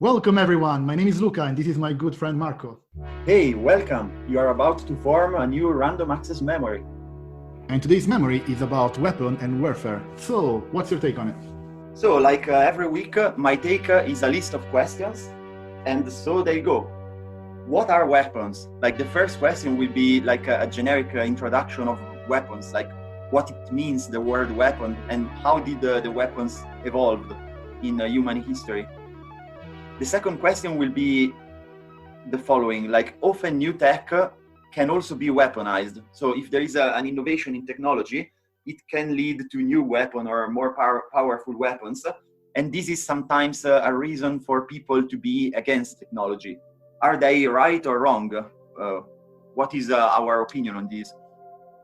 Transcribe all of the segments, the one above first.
Welcome everyone, my name is Luca and this is my good friend Marco. Hey, welcome! You are about to form a new random access memory. And today's memory is about weapon and warfare. So, what's your take on it? So, like every week, my take is a list of questions, and so they go. What are weapons? Like the first question will be like a generic introduction of weapons, like what it means, the word weapon, and how did the weapons evolve in human history. The second question will be the following, like often new tech can also be weaponized. So if there is an innovation in technology, it can lead to new weapon or more powerful weapons. And this is sometimes a reason for people to be against technology. Are they right or wrong? What is our opinion on this?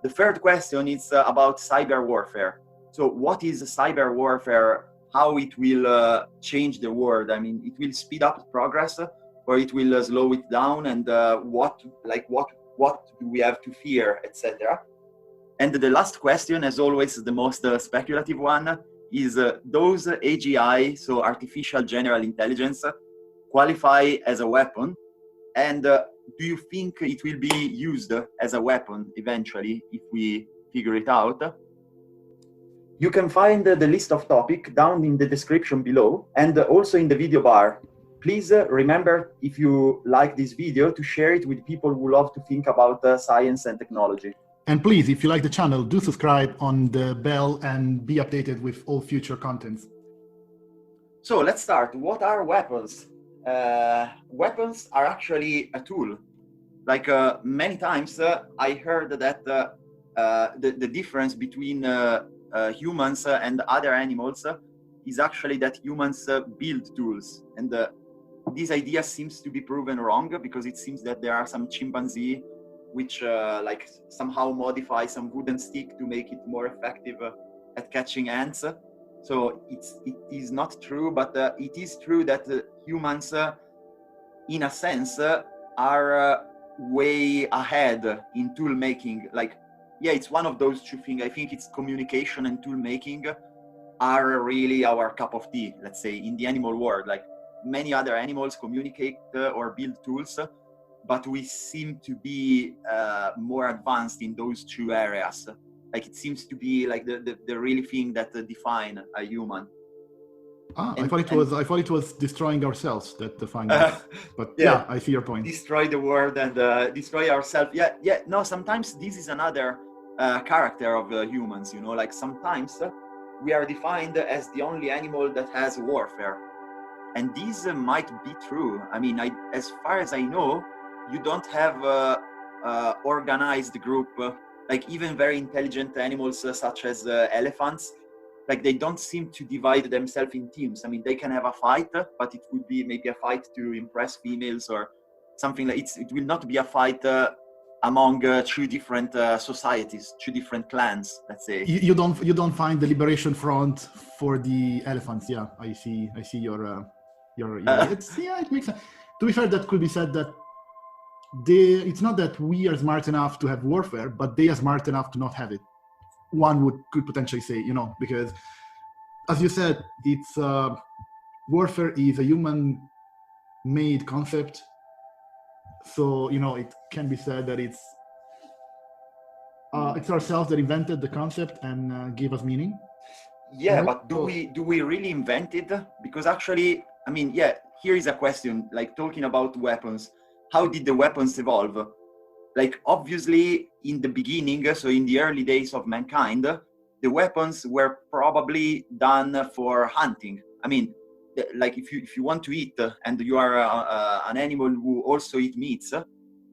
The third question is about cyber warfare. So what is cyber warfare? How it will change the world? I mean, it will speed up progress or it will slow it down, and what do we have to fear, etc. And the last question, as always, the most speculative one, is those AGI, so artificial general intelligence, qualify as a weapon? And do you think it will be used as a weapon eventually if we figure it out? You can find the list of topics down in the description below and also in the video bar. Please remember, if you like this video, to share it with people who love to think about science and technology. And please, if you like the channel, do subscribe on the bell and be updated with all future contents. So let's start. What are weapons? Weapons are actually a tool. Like many times I heard that the difference between humans and other animals is actually that humans build tools, and this idea seems to be proven wrong, because it seems that there are some chimpanzee which like somehow modify some wooden stick to make it more effective at catching ants. So it is not true, but it is true that humans in a sense are way ahead in tool making. Like, yeah, it's one of those two things. I think it's communication and tool making are really our cup of tea, let's say, in the animal world. Like many other animals communicate or build tools, but we seem to be more advanced in those two areas. Like it seems to be like the really thing that define a human. I thought it was destroying ourselves that defined us. But yeah, I see your point. Destroy the world and destroy ourselves. Yeah. No, sometimes this is another character of humans, you know, like sometimes we are defined as the only animal that has warfare. And this might be true. I mean, as far as I know, you don't have a organized group, like even very intelligent animals such as elephants. Like they don't seem to divide themselves in teams. I mean, they can have a fight, but it would be maybe a fight to impress females or something like it will not be a fight among two different societies, two different clans, let's say. You don't find the Liberation Front for the elephants. Yeah, I see your it makes sense. To be fair, that could be said that it's not that we are smart enough to have warfare, but they are smart enough to not have it. One could potentially say, you know, because as you said, it's warfare is a human-made concept. So, you know, it can be said that it's ourselves that invented the concept and gave us meaning. Yeah, but do we really invent it? Because actually, I mean, yeah, here is a question, like talking about weapons. How did the weapons evolve? Like obviously in the beginning, so in the early days of mankind, the weapons were probably done for hunting. I mean, like if you want to eat and you are an animal who also eat meats,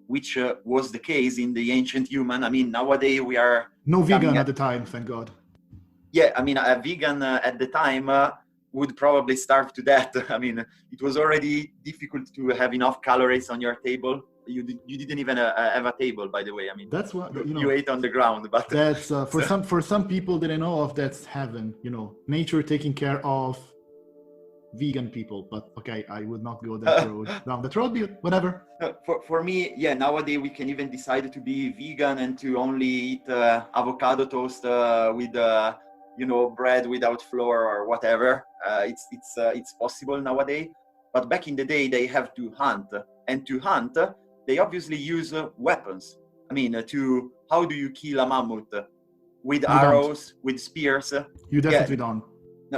which was the case in the ancient human. I mean, nowadays we are... No vegan at the time, thank God. Yeah, I mean, a vegan at the time would probably starve to death. I mean, it was already difficult to have enough calories on your table. You didn't even have a table, by the way. I mean, that's what you ate on the ground. But that's for some people that I know of, that's heaven. You know, nature taking care of vegan people. But okay, I would not go that road down that road. Whatever. For me, yeah, nowadays we can even decide to be vegan and to only eat avocado toast with you know, bread without flour or whatever. It's possible nowadays. but back in the day they have to hunt, and to hunt they obviously use weapons. I mean, how do you kill a mammoth? With arrows, with spears? You definitely don't.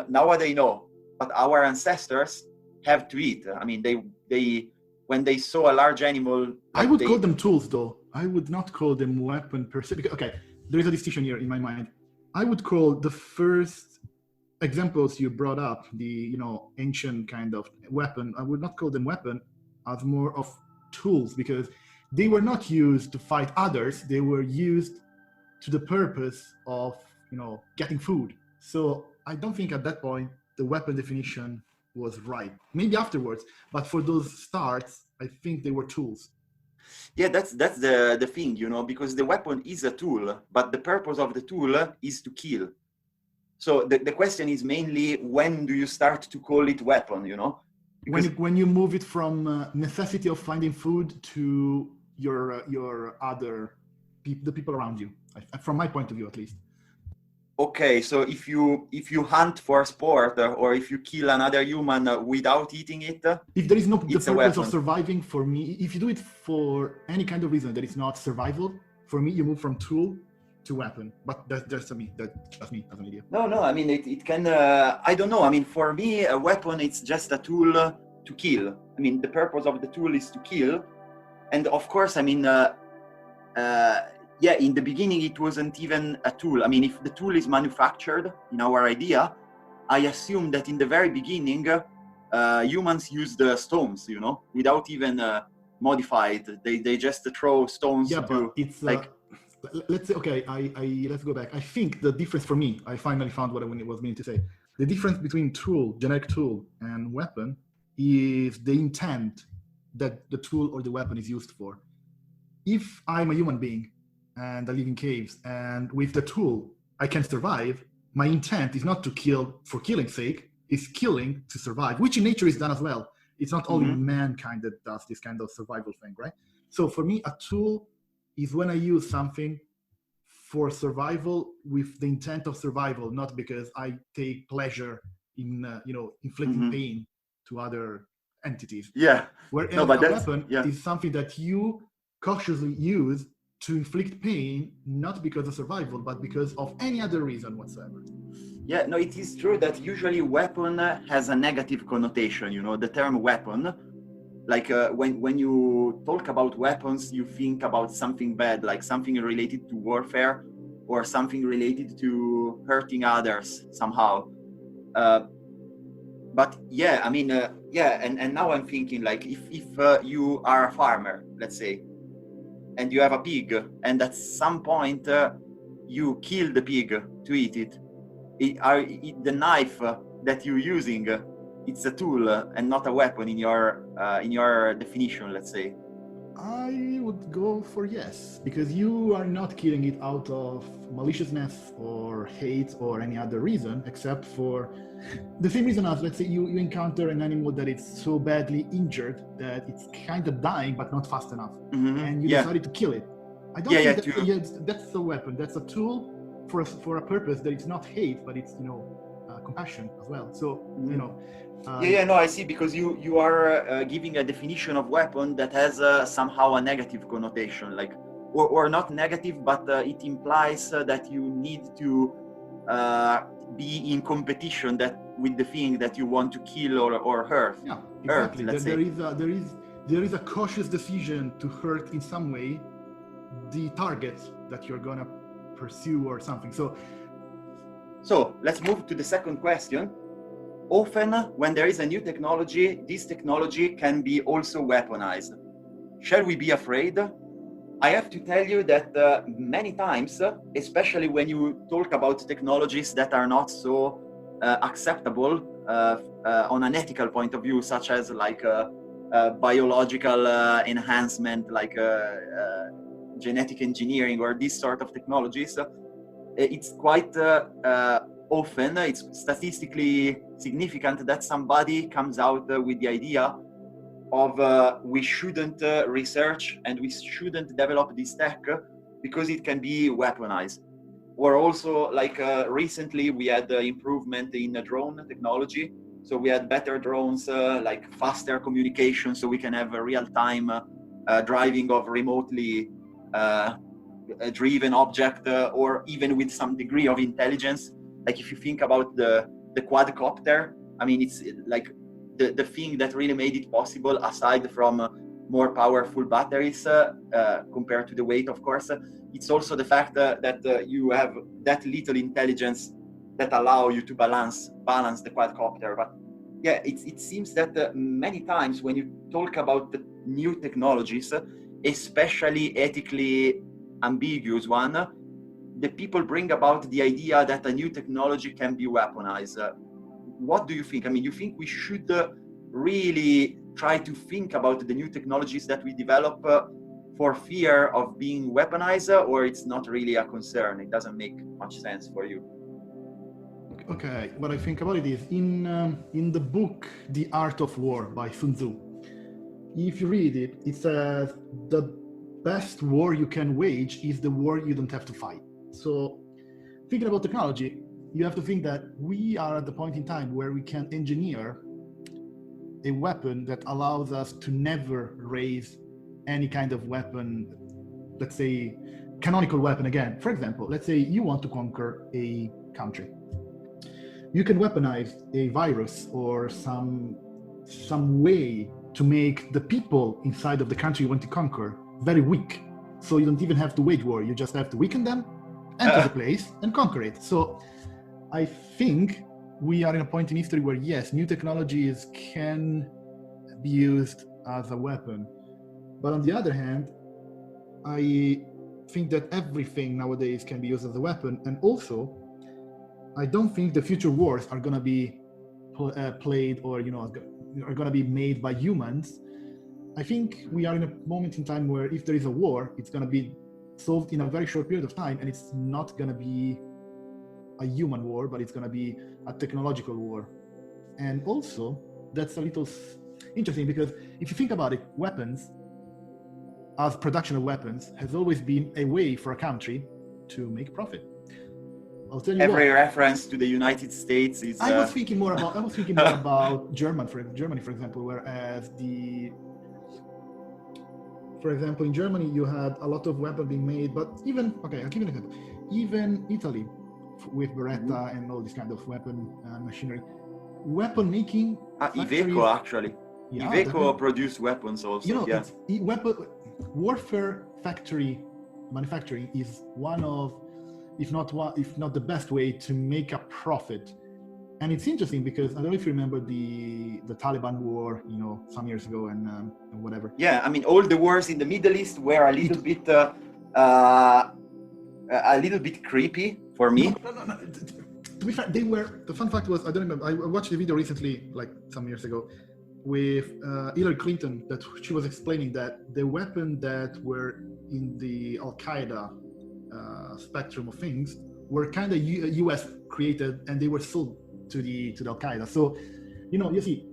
Nowadays, no. But our ancestors have to eat. I mean, they when they saw a large animal. I would call them tools, though. I would not call them weapon per se. Because, okay, there is a distinction here in my mind. I would call the first examples you brought up, the ancient kind of weapon, I would not call them weapon, as more of tools, because they were not used to fight others. They were used to the purpose of getting food. So I don't think at that point the weapon definition was right. Maybe afterwards, but for those starts, I think they were tools. Yeah, that's the thing, because the weapon is a tool, but the purpose of the tool is to kill. So the question is mainly, when do you start to call it weapon, Because when you move it from necessity of finding food to your other the people around you, from my point of view at least. Okay, so if you hunt for sport, or if you kill another human without eating it, if there is no the purpose of surviving, for me, if you do it for any kind of reason that is not survival, for me, you move from tool to weapon. But that's me as an idiot. No, I mean it can I don't know. I mean, for me, a weapon, it's just a tool to kill. I mean, the purpose of the tool is to kill, and of course, I mean, yeah, in the beginning it wasn't even a tool. I mean, if the tool is manufactured in our idea, I assume that in the very beginning humans used stones, without even modified. They just throw stones. Yeah, but it's like. Let's say, okay, let's go back. I think the difference for me, I finally found what I was meaning to say. The difference between tool, generic tool, and weapon is the intent that the tool or the weapon is used for. If I'm a human being and I live in caves, and with the tool I can survive, my intent is not to kill for killing's sake, it's killing to survive, which in nature is done as well. It's not only mankind that does this kind of survival thing, right? So for me, a tool is when I use something for survival with the intent of survival, not because I take pleasure in, inflicting pain to other entities. Yeah. Whereas a weapon is something that you cautiously use to inflict pain, not because of survival, but because of any other reason whatsoever. Yeah, no, it is true that usually weapon has a negative connotation, the term weapon. Like when you talk about weapons, you think about something bad, like something related to warfare or something related to hurting others somehow. But yeah, I mean, and now I'm thinking, like, if you are a farmer, let's say, and you have a pig, and at some point you kill the pig to eat it, the knife that you're using, it's a tool and not a weapon in your definition, let's say. I would go for yes, because you are not killing it out of maliciousness or hate or any other reason, except for the same reason as, let's say, you encounter an animal that is so badly injured that it's kind of dying but not fast enough, and you decided to kill it. I don't think that's a weapon. That's a tool for a purpose that it's not hate, but it's compassion as well. So no, I see, because you are giving a definition of weapon that has somehow a negative connotation, like, or not negative, but it implies that you need to be in competition with the thing that you want to kill or hurt. Yeah, exactly. There is a cautious decision to hurt in some way the target that you're gonna pursue or something. So let's move to the second question. Often, when there is a new technology, this technology can be also weaponized. Shall we be afraid? I have to tell you that many times, especially when you talk about technologies that are not so acceptable on an ethical point of view, such as like biological enhancement, like genetic engineering or this sort of technologies, it's quite often, it's statistically significant that somebody comes out with the idea of we shouldn't research and we shouldn't develop this tech because it can be weaponized. Or also, like recently we had improvement in drone technology, So we had better drones, like faster communication, so we can have a real-time driving of remotely driven object, or even with some degree of intelligence. Like if you think about the quadcopter, I mean, it's like the thing that really made it possible, aside from more powerful batteries compared to the weight, of course, it's also the fact that you have that little intelligence that allow you to balance the quadcopter. But yeah, it seems that many times when you talk about the new technologies, especially ethically ambiguous one, the people bring about the idea that a new technology can be weaponized. What do you think? I mean, you think we should really try to think about the new technologies that we develop for fear of being weaponized, or it's not really a concern? It doesn't make much sense for you? Okay, what I think about it is in the book The Art of War by Sun Tzu, if you read it, it says the best war you can wage is the war you don't have to fight. So thinking about technology, you have to think that we are at the point in time where we can engineer a weapon that allows us to never raise any kind of weapon, let's say canonical weapon again. For example, let's say you want to conquer a country. You can weaponize a virus or some way to make the people inside of the country you want to conquer very weak. So you don't even have to wage war. You just have to weaken them, enter the place, and conquer it. So I think we are in a point in history where, yes, new technologies can be used as a weapon. But on the other hand, I think that everything nowadays can be used as a weapon. And also, I don't think the future wars are going to be played or, are going to be made by humans. I think we are in a moment in time where if there is a war, it's going to be solved in a very short period of time, and it's not going to be a human war, but it's going to be a technological war. And also, that's a little interesting because if you think about it, weapons, as production of weapons, has always been a way for a country to make profit. I'll tell you every reference to the United States is. I was thinking more about Germany, for example, whereas for example, in Germany you had a lot of weapons being made, but I'll give you an example. Even Italy, with Beretta and all this kind of weapon machinery, weapon making. Iveco actually. Yeah, Iveco definitely produced weapons also. Warfare factory manufacturing is one of, if not the best way to make a profit. And it's interesting because I don't know if you remember the Taliban war, some years ago and whatever. Yeah, I mean, all the wars in the Middle East were a little bit creepy for me. No. To be fair, the fun fact was, I don't remember, I watched a video recently, like some years ago, with Hillary Clinton, that she was explaining that the weapon that were in the Al-Qaeda spectrum of things were kind of US created, and they were sold to the Al-Qaeda. So, you see,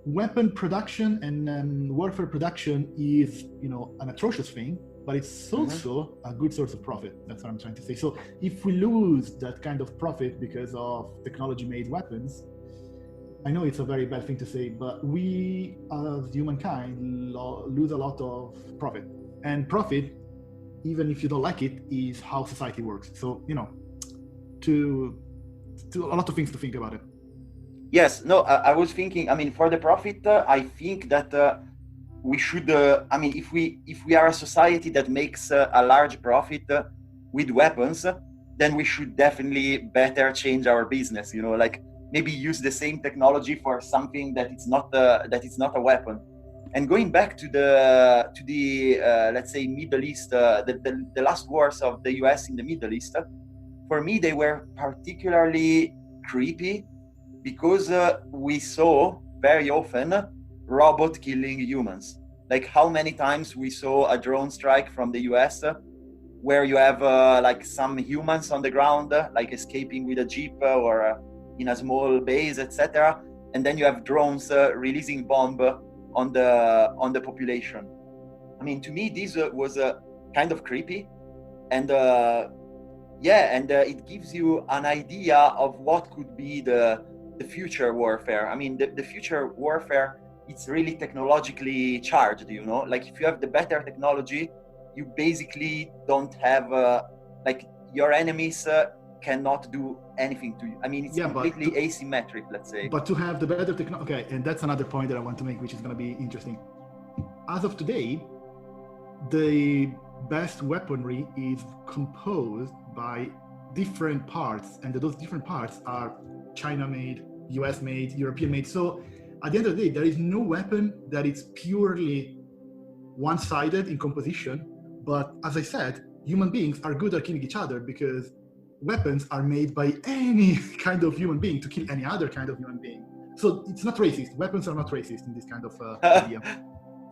weapon production and warfare production is, an atrocious thing, but it's also a good source of profit. That's what I'm trying to say. So if we lose that kind of profit because of technology-made weapons, I know it's a very bad thing to say, but we as humankind lose a lot of profit. And profit, even if you don't like it, is how society works. So, to a lot of things to think about it. Yes, no, I was thinking, I mean, for the profit, I think that we should, if we are a society that makes a large profit with weapons, then we should definitely better change our business, like maybe use the same technology for something that it's not a weapon. And going back to the let's say Middle East, the last wars of the US in the Middle East, for me they were particularly creepy because we saw very often robot killing humans. Like how many times we saw a drone strike from the US where you have like some humans on the ground, like escaping with a jeep or in a small base, etc. And then you have drones releasing bomb on the population. I mean, to me, this was kind of creepy, and it gives you an idea of what could be the the future warfare. I mean, the future warfare, it's really technologically charged, you know? Like if you have the better technology, you basically don't have, like your enemies cannot do anything to you. I mean, it's completely asymmetric, let's say. But to have the better technology, okay, and that's another point that I want to make, which is going to be interesting. As of today, the best weaponry is composed by different parts, and those different parts are China-made, US-made, European-made. So at the end of the day, there is no weapon that is purely one-sided in composition. But as I said, human beings are good at killing each other because weapons are made by any kind of human being to kill any other kind of human being. So it's not racist. Weapons are not racist in this kind of idea.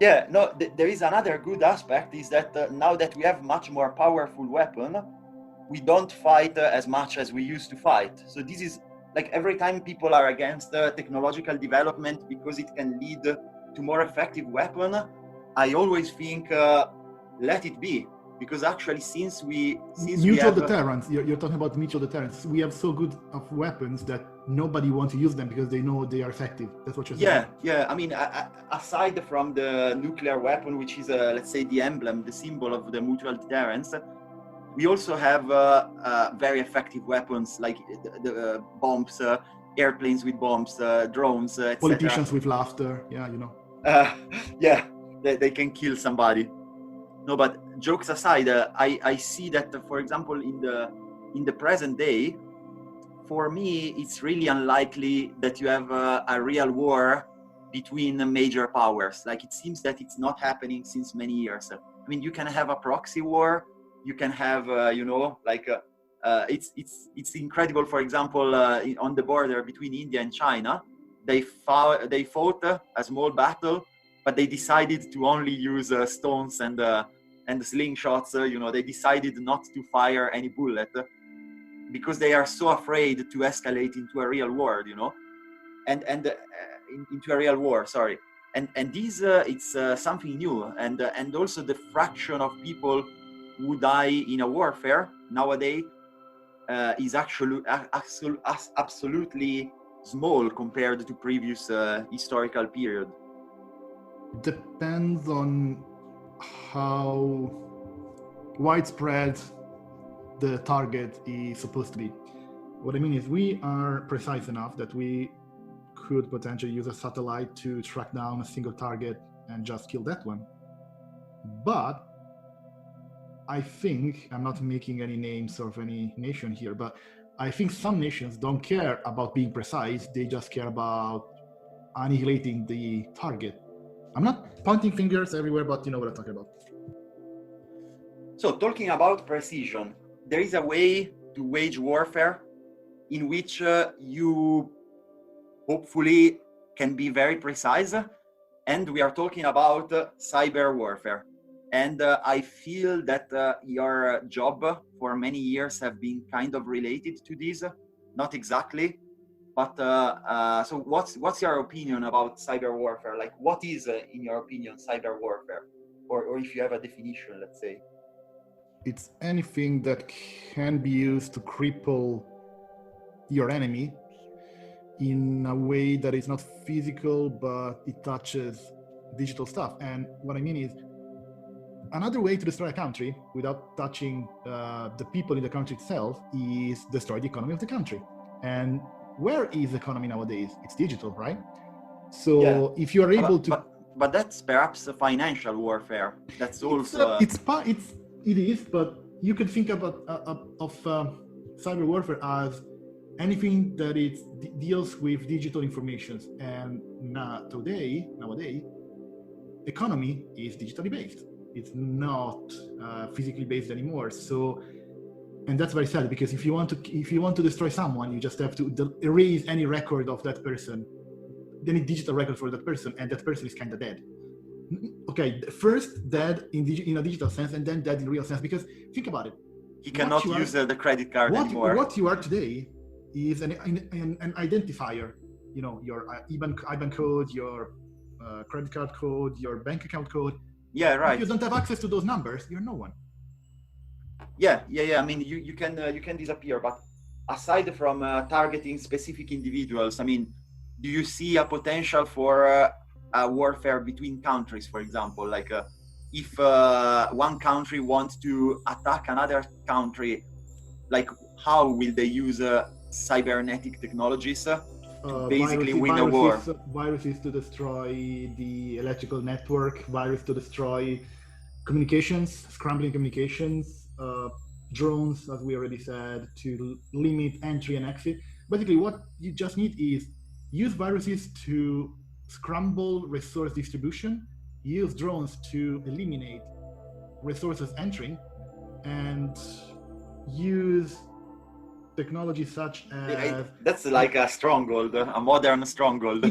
Yeah, no, there is another good aspect is that now that we have much more powerful weapon, we don't fight as much as we used to fight. So this is like every time people are against technological development because it can lead to more effective weapon, I always think let it be. Because actually, since mutual deterrence, you're talking about mutual deterrence. We have so good of weapons that nobody wants to use them because they know they are effective. That's what you're saying. Yeah. I mean, aside from the nuclear weapon, which is let's say the emblem, the symbol of the mutual deterrence, we also have very effective weapons like the bombs, airplanes with bombs, drones, etc. Politicians with laughter. Yeah, you know. Yeah, they can kill somebody. No, but jokes aside, I see that, for example, in the present day, for me, it's really unlikely that you have a real war between major powers. Like it seems that it's not happening since many years. I mean, you can have a proxy war. You can have, it's incredible. For example, on the border between India and China, they fought a small battle, but they decided to only use stones and slingshots. They decided not to fire any bullet because they are so afraid to escalate into a real war, into a real war. Sorry, and this it's something new, and also the fraction of people who die in a warfare nowadays is actually absolutely small compared to previous historical period. Depends on how widespread the target is supposed to be. What I mean is we are precise enough that we could potentially use a satellite to track down a single target and just kill that one. But I think, I'm not making any names of any nation here, but I think some nations don't care about being precise. They just care about annihilating the target. I'm not pointing fingers everywhere, but you know what I'm talking about. So talking about precision, there is a way to wage warfare in which you hopefully can be very precise. And we are talking about cyber warfare. And I feel that your job for many years have been kind of related to this, not exactly. But so what's your opinion about cyber warfare? Like what is, in your opinion, cyber warfare? Or if you have a definition, let's say. It's anything that can be used to cripple your enemy in a way that is not physical, but it touches digital stuff. And what I mean is, another way to destroy a country without touching the people in the country itself is destroy the economy of the country. And where is the economy nowadays? It's digital, right? So if you are able to... But that's perhaps a financial warfare. That's also... It is, but you can think about cyber warfare as anything that deals with digital information. And nowadays, economy is digitally based. It's not physically based anymore. So, and that's very sad, because if you want to destroy someone, you just have to erase any record of that person, any digital record for that person, and that person is kind of dead. Okay, first dead in a digital sense, and then dead in real sense. Because think about it, he cannot use the credit card anymore. What you are today is an identifier. You know, your IBAN code, your credit card code, your bank account code. Yeah, right. If you don't have access to those numbers, you're no one. Yeah. I mean, you can disappear, but aside from targeting specific individuals, I mean, do you see a potential for a warfare between countries, for example? Like if one country wants to attack another country, like how will they use cybernetic technologies to basically win a war? Viruses to destroy the electrical network, virus to destroy communications, scrambling communications, drones, as we already said, to limit entry and exit. Basically, what you just need is use viruses to scramble resource distribution, use drones to eliminate resources entering, and use technology such as... That's like a stronghold, a modern stronghold.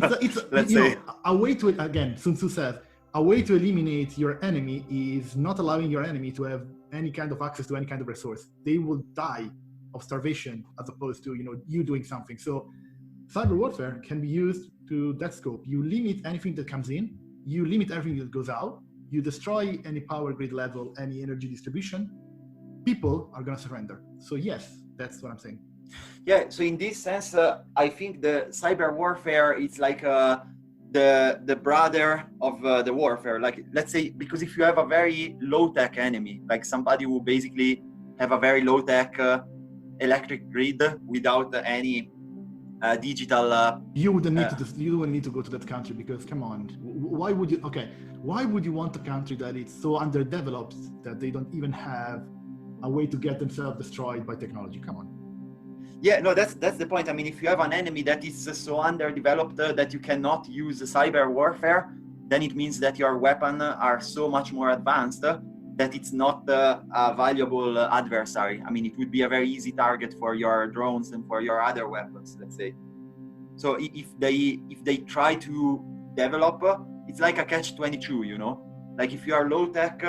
Let's say. A way to, again, Sun Tzu says, a way to eliminate your enemy is not allowing your enemy to have any kind of access to any kind of resource. They will die of starvation as opposed to, you doing something. So cyber warfare can be used to that scope. You limit anything that comes in, you limit everything that goes out, you destroy any power grid level, any energy distribution, people are going to surrender. So yes, that's what I'm saying. Yeah, so in this sense, I think the cyber warfare is like the brother of the warfare. Like, let's say, because if you have a very low-tech enemy, like somebody who basically have a very low-tech electric grid without any digital... you wouldn't need to go to that country, because come on, why would you want a country that is so underdeveloped that they don't even have a way to get themselves destroyed by technology? Come on. Yeah, no, that's the point. I mean, if you have an enemy that is so underdeveloped that you cannot use cyber warfare, then it means that your weapons are so much more advanced that it's not a valuable adversary. I mean, it would be a very easy target for your drones and for your other weapons, let's say. So if they try to develop, it's like a catch-22, Like if you are low-tech,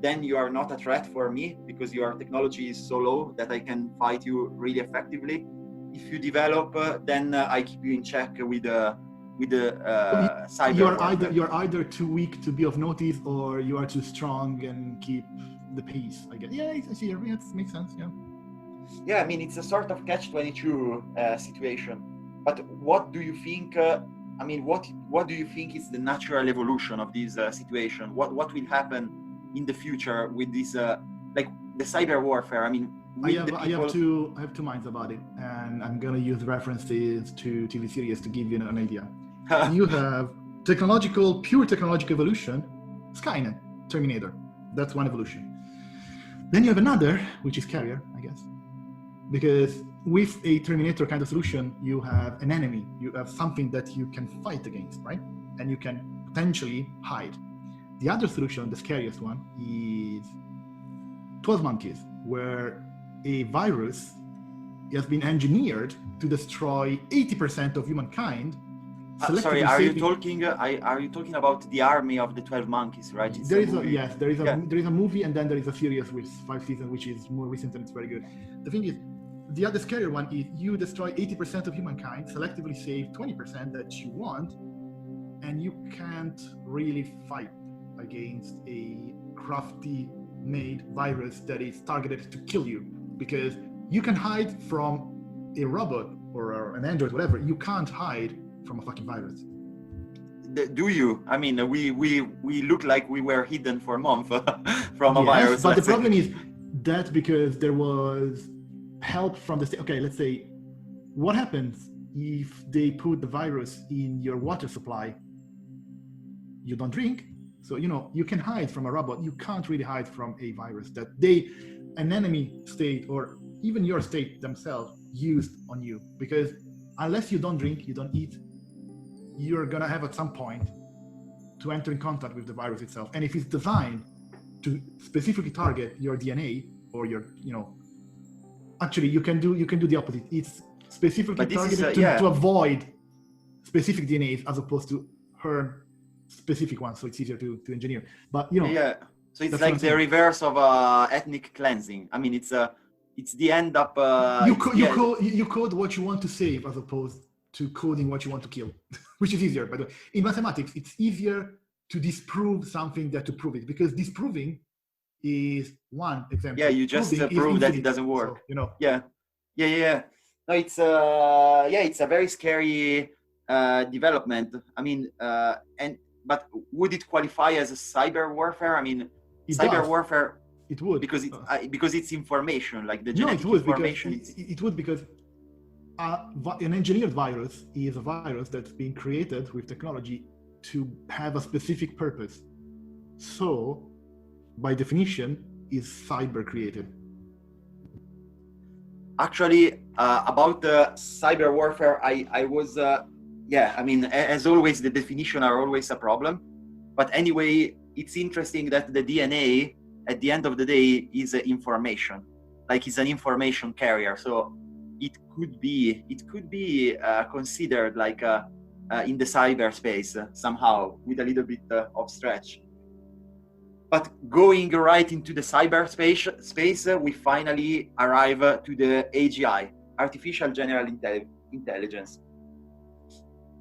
then you are not a threat for me because your technology is so low that I can fight you really effectively. If you develop, then I keep you in check with the cyber. You're either too weak to be of notice, or you are too strong and keep the peace, I guess. Yeah, I see. It makes sense. Yeah. Yeah, I mean, it's a sort of catch-22 situation. But what do you think? I mean, what do you think is the natural evolution of this situation? What will happen in the future with this, like the cyber warfare? I mean, I have two minds about it, and I'm gonna use references to TV series to give you an idea. You have pure technological evolution, Skynet, Terminator. That's one evolution. Then you have another, which is Carrier, I guess, because with a Terminator kind of solution, you have an enemy, you have something that you can fight against, right? And you can potentially hide. The other solution, the scariest one, is 12 Monkeys, where a virus has been engineered to destroy 80% of humankind. Sorry, are you talking about the army of the 12 Monkeys, right? There is a movie, and then there is a series with 5 seasons, which is more recent and it's very good. The thing is, the other scarier one is you destroy 80% of humankind, selectively save 20% that you want, and you can't really fight against a crafty made virus that is targeted to kill you, because you can hide from a robot or an android, whatever. You can't hide from a fucking virus. Do you? I mean, we look like we were hidden for a month from a virus. But the problem is that because there was help from the state. Okay, let's say, what happens if they put the virus in your water supply? You don't drink. So, you can hide from a robot. You can't really hide from a virus that an enemy state, or even your state themselves, used on you. Because unless you don't drink, you don't eat, you're going to have at some point to enter in contact with the virus itself. And if it's designed to specifically target your DNA or your, actually you can do the opposite. It's specifically targeted to avoid specific DNAs as opposed to harm specific ones, so it's easier to engineer. But so it's like the reverse of ethnic cleansing. I mean, it's the end up. You code what you want to save as opposed to coding what you want to kill, which is easier. But in mathematics, it's easier to disprove something than to prove it, because disproving is one example. Yeah, you just prove that it doesn't work. So, Yeah. No, it's a very scary development. I mean, but would it qualify as a cyber warfare? I mean, It cyber does. warfare It would. because it's information, like the No, genetic it would information. because it would because an engineered virus is a virus that's being created with technology to have a specific purpose. So, by definition, is cyber created. Actually, about the cyber warfare, I was, I mean, as always, the definition are always a problem. But anyway, it's interesting that the DNA, at the end of the day, is information, like it's an information carrier. So it could be considered like in the cyberspace somehow with a little bit of stretch. But going right into the cyberspace, we finally arrive to the AGI, Artificial General Intelligence.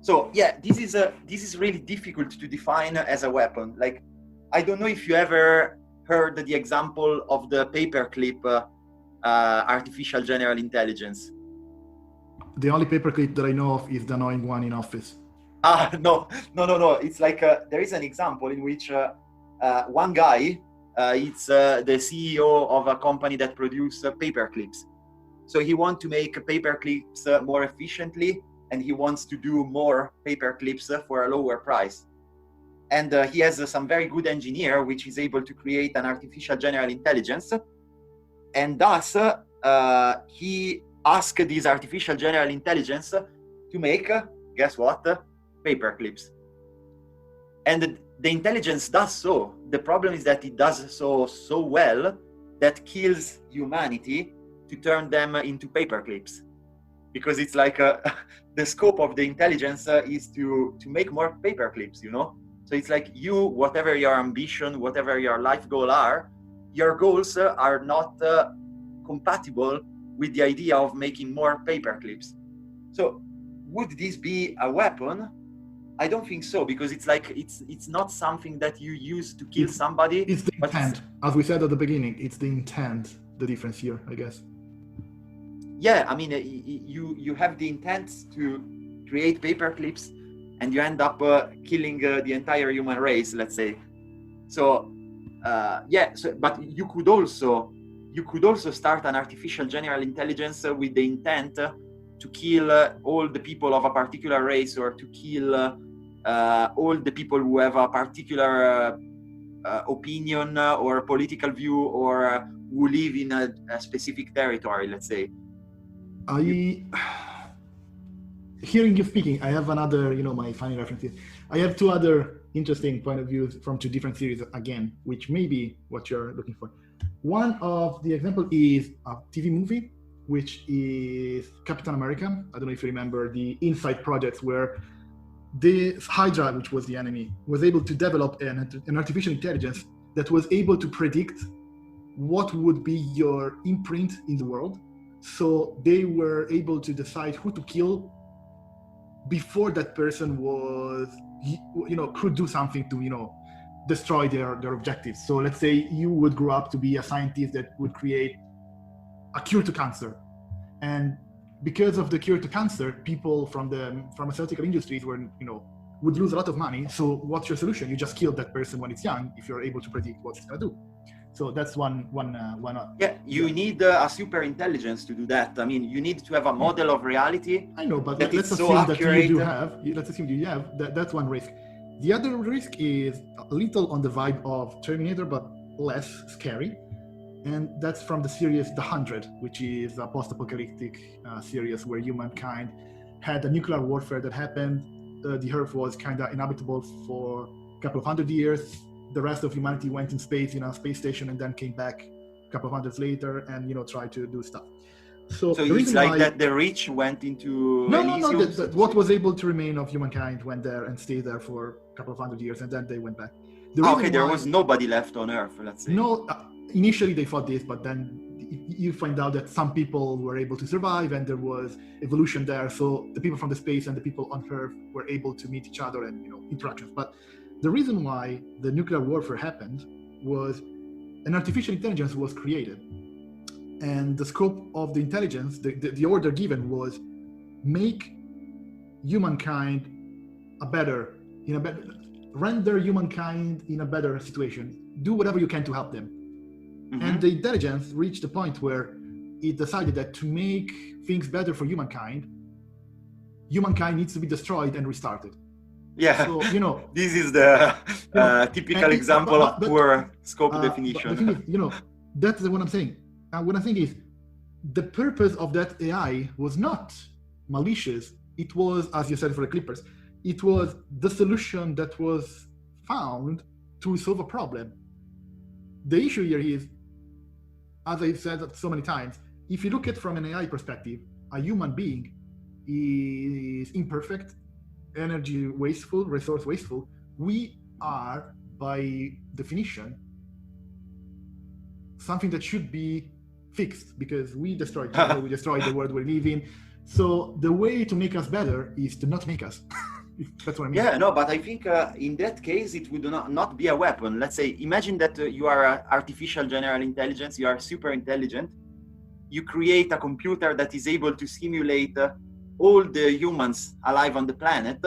So yeah, this is really difficult to define as a weapon. Like, I don't know if you ever heard the example of the paperclip Artificial General Intelligence. The only paperclip that I know of is the annoying one in Office. No. It's like there is an example in which one guy, it's the CEO of a company that produces paperclips. So he wants to make paperclips more efficiently, and he wants to do more paperclips for a lower price. And he has some very good engineer, which is able to create an artificial general intelligence. And thus, he asked this artificial general intelligence to make, guess what? Paperclips. And the intelligence does so. The problem is that it does so well that kills humanity to turn them into paperclips. Because it's like the scope of the intelligence is to make more paperclips, you know? So it's like you, whatever your ambition, whatever your life goal are, your goals are not compatible with the idea of making more paperclips. So would this be a weapon? I don't think so, because it's like it's not something that you use to kill somebody. It's the intent, as we said at the beginning. It's the intent, the difference here, I guess. Yeah, I mean, you have the intent to create paperclips, and you end up killing the entire human race, let's say. So but you could also start an artificial general intelligence with the intent to kill all the people of a particular race, or to kill all the people who have a particular opinion or political view, or who live in a specific territory, let's say. Hearing you speaking, I have another, my funny references. I have two other interesting point of views from two different series again, which may be what you're looking for. One of the example is a TV movie, which is Captain America. I don't know if you remember the Inside projects where the Hydra, which was the enemy, was able to develop an artificial intelligence that was able to predict what would be your imprint in the world. So they were able to decide who to kill before that person could do something to, destroy their objectives. So let's say you would grow up to be a scientist that would create a cure to cancer. And because of the cure to cancer, people from the pharmaceutical industries would lose a lot of money. So what's your solution? You just kill that person when it's young, if you're able to predict what it's going to do. So that's one. Yeah, you need a super intelligence to do that. I mean, you need to have a model of reality. I know, but that let's assume that you do have. Let's assume you have. That's one risk. The other risk is a little on the vibe of Terminator, but less scary. And that's from the series The 100, which is a post-apocalyptic series where humankind had a nuclear warfare that happened. The Earth was kind of inhabitable for a couple of 100 years. The rest of humanity went in space in a space station and then came back a couple of hundreds later and tried to do stuff. So it's like that the rich went into no. What was able to remain of humankind went there and stayed there for a couple of 100 years, and then they went back. There was nobody left on Earth, let's say. No, initially they thought this, but then you find out that some people were able to survive, and there was evolution there. So the people from the space and the people on Earth were able to meet each other and interactions. But the reason why the nuclear warfare happened was an artificial intelligence was created. And the scope of the intelligence, the order given was make humankind render humankind in a better situation. Do whatever you can to help them. Mm-hmm. And the intelligence reached a point where it decided that to make things better for humankind needs to be destroyed and restarted. Yeah, so, this is the typical example of poor scope definition. But the thing is, that's what I'm saying. And what I think is, the purpose of that AI was not malicious. It was, as you said for the Clippers, it was the solution that was found to solve a problem. The issue here is, as I've said so many times, if you look at it from an AI perspective, a human being is imperfect, energy wasteful, resource wasteful. We are, by definition, something that should be fixed because we destroyed we destroyed the world we live in. So the way to make us better is to not make us. That's what I mean. Yeah, no, but I think in that case, it would not be a weapon. Let's say, imagine that you are artificial general intelligence, you are super intelligent. You create a computer that is able to simulate all the humans alive on the planet.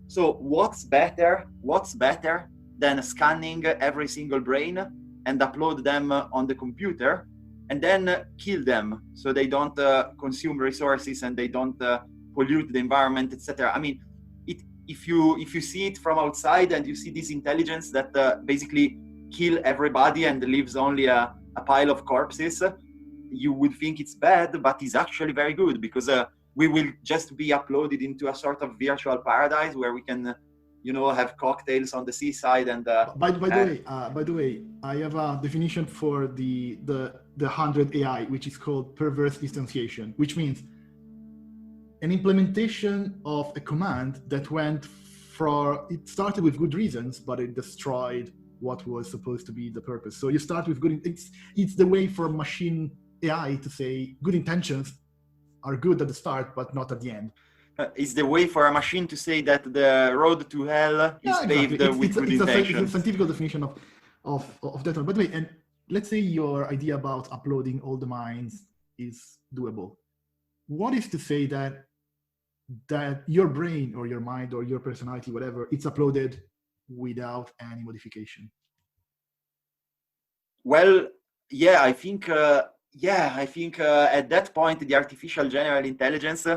So what's better than scanning every single brain and upload them on the computer and then kill them so they don't consume resources and they don't pollute the environment, etc. I mean, if you see it from outside and you see this intelligence that basically kill everybody and leaves only a pile of corpses, you would think it's bad, but it's actually very good because we will just be uploaded into a sort of virtual paradise where we can, have cocktails on the seaside. And by the way, I have a definition for the 100 AI, which is called perverse instantiation, which means an implementation of a command that it started with good reasons, but it destroyed what was supposed to be the purpose. So you start with it's the way for machine AI to say good intentions are good at the start, but not at the end. It's the way for a machine to say that the road to hell is paved with good intentions. It's a scientific definition of that one. By the way, and let's say your idea about uploading all the minds is doable. What is to say that your brain or your mind or your personality, whatever, it's uploaded without any modification? Well, yeah, I think at that point, the artificial general intelligence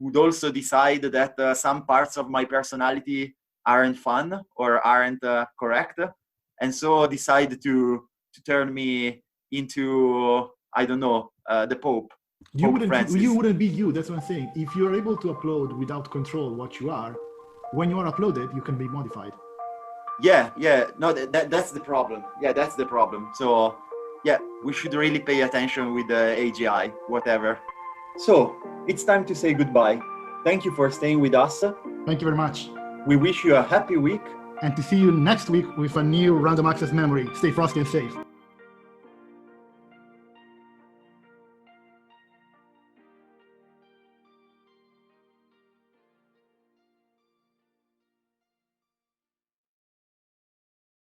would also decide that some parts of my personality aren't fun or aren't correct. And so decide to turn me into, I don't know, the Pope. You wouldn't be you, that's what I'm saying. If you're able to upload without control what you are, when you are uploaded, you can be modified. Yeah, no, that's the problem. Yeah, that's the problem. So, yeah, we should really pay attention with the AGI, whatever. So, it's time to say goodbye. Thank you for staying with us. Thank you very much. We wish you a happy week. And to see you next week with a new random access memory. Stay frosty and safe.